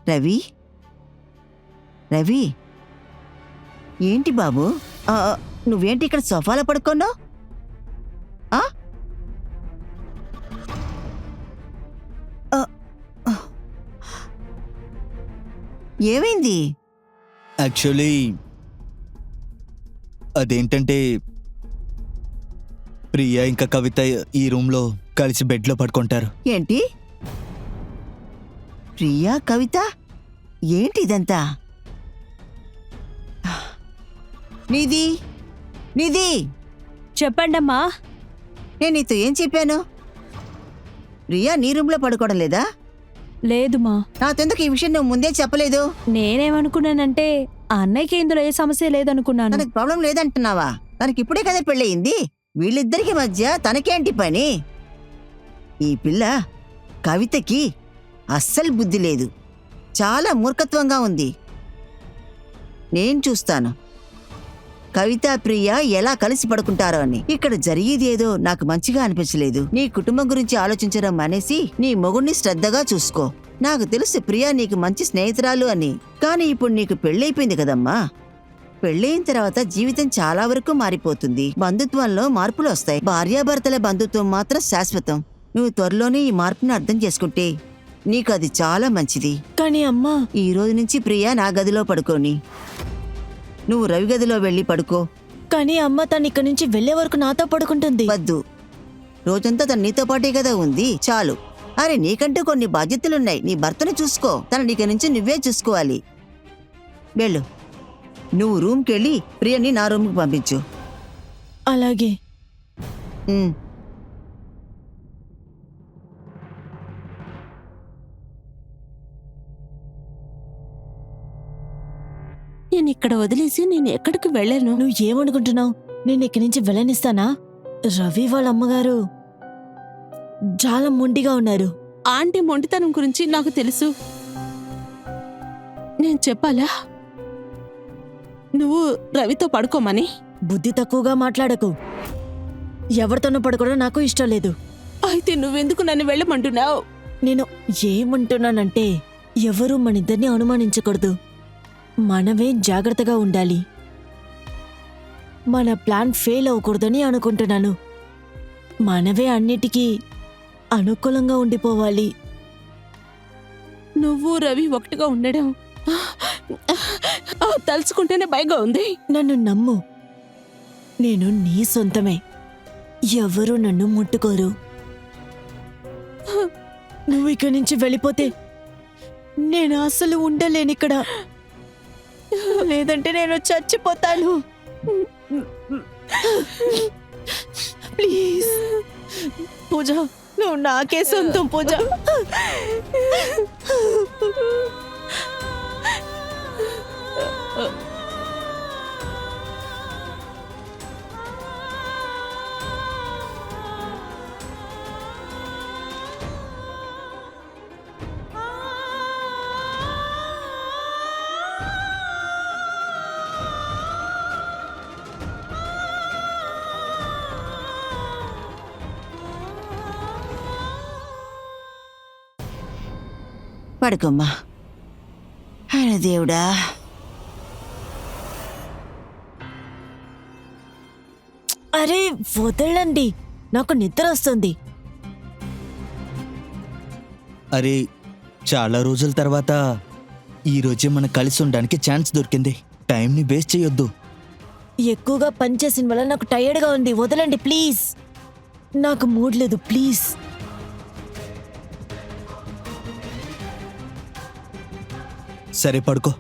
రవి రవి ఏంటి బాబు? నువ్వేంటి ఇక్కడ సోఫాలో పడుకున్నావు? ఏమైంది? యాక్చువల్లీ అదేంటంటే ప్రియా ఇంకా కవిత ఈ రూమ్లో కలిసి బెడ్లో పడుకుంటారు. ఏంటి? ప్రియా కవిత? ఏంటి ఇదంతా? నిధి, నిధి, చెప్పండమ్మా. నేను నీతో ఏం చెప్పాను? ప్రియా నీ రూమ్లో పడుకోవడం లేదా? లేదుమా. నాకెందుకు ఈ విషయం నువ్వు ముందే చెప్పలేదు? నేనేమనుకున్నానంటే ఆ అన్నయ్యకి ఇందులో ఏ సమస్య లేదనుకున్నాను. తనకి ప్రాబ్లం లేదంటున్నావా? తనకి ఇప్పుడే కదా పెళ్ళయింది. వీళ్ళిద్దరికి మధ్య తనకేంటి పని? ఈ పిల్ల కవితకి అస్సలు బుద్ధి లేదు, చాలా మూర్ఖత్వంగా ఉంది. నేను చూస్తాను కవిత ప్రియ ఎలా కలిసి పడుకుంటారో అని. ఇక్కడ జరిగేది ఏదో నాకు మంచిగా అనిపించలేదు. నీ కుటుంబం గురించి ఆలోచించడం మానేసి నీ మొగుణ్ణి శ్రద్ధగా చూసుకో. నాకు తెలుసు ప్రియా నీకు మంచి స్నేహితురాలు అని, కానీ ఇప్పుడు నీకు పెళ్ళైపోయింది కదమ్మా. పెళ్ళయిన తర్వాత జీవితం చాలా వరకు మారిపోతుంది. బంధుత్వంలో మార్పులు వస్తాయి. భార్యాభర్తల బంధుత్వం మాత్రం శాశ్వతం. నువ్వు త్వరలోనే ఈ మార్పును అర్థం చేసుకుంటే నీకు అది చాలా మంచిది. కానీ అమ్మా, ఈ రోజు నుంచి ప్రియా నా గదిలో పడుకోని, నువ్వు రవి గదిలో వెళ్ళి పడుకో. కానీ అమ్మ తను ఇక్కడి నుంచి వెళ్లే వరకు నాతో పడుకుంటుంది. వద్దు, రోజంతా తన నీతో పాటే కదా ఉంది, చాలు. అరే నీకంటూ కొన్ని బాధ్యతలున్నాయి. నీ భర్తను చూసుకో, తన నీక నుంచి నువ్వే చూసుకోవాలి. వెళ్ళు, నువ్వు రూమ్కి వెళ్ళి ప్రియని నా రూమ్కి పంపించు. అలాగే. నేను ఇక్కడ వదిలేసి నేను ఎక్కడికి వెళ్ళాను? నువ్వు ఏమనుకుంటున్నావు? నేను ఇక్కడి నుంచి వెళ్ళనిస్తానా? రవి వాళ్ళ అమ్మగారు చాలా మొండిగా ఉన్నారు. ఆంటీ మొండితనం గురించి నాకు తెలుసు. నేను చెప్పాలా నువ్వు రవితో పడుకోమని? బుద్ధి తక్కువగా మాట్లాడకు. ఎవరితోనూ పడుకోవడం నాకు ఇష్టం లేదు. అయితే నువ్వెందుకు నన్ను వెళ్ళమంటున్నావు? నేను ఏమంటున్నానంటే ఎవరూ మనిద్దరిని అనుమానించకూడదు. మనమే జాగ్రత్తగా ఉండాలి. మన ప్లాన్ ఫెయిల్ అవ్వకూడదని అనుకుంటున్నాను. మనవే అన్నిటికీ అనుకూలంగా ఉండిపోవాలి. నువ్వు రవి ఒకటిగా ఉండడం తలుచుకుంటేనే భయంగా ఉంది. నన్ను నమ్ము, నేను నీ సొంతమే. ఎవరూ నన్ను ముట్టుకోరు. నువ్వు ఇక్కడి నుంచి వెళ్ళిపోతే నేను అసలు ఉండలేనిక్కడ. లేదంటే నేను చచ్చిపోతాను. ప్లీజ్ పూజ, నువ్వు నాకే సొంతం పూజ. పడుకోమ్మా. ఆయన దేవుడా, అరే వదలండి, నాకు నిద్ర వస్తుంది. అరే చాలా రోజుల తర్వాత ఈ రోజే మనం కలిసి ఉండడానికి ఛాన్స్ దొరికింది. టైంని వేస్ట్ చేయొద్దు. ఎక్కువగా పనిచేసిన వల్ల నాకు టైర్డ్గా ఉంది. వదలండి ప్లీజ్. నాకు మూడ్ లేదు, ప్లీజ్. సరే పడుకో.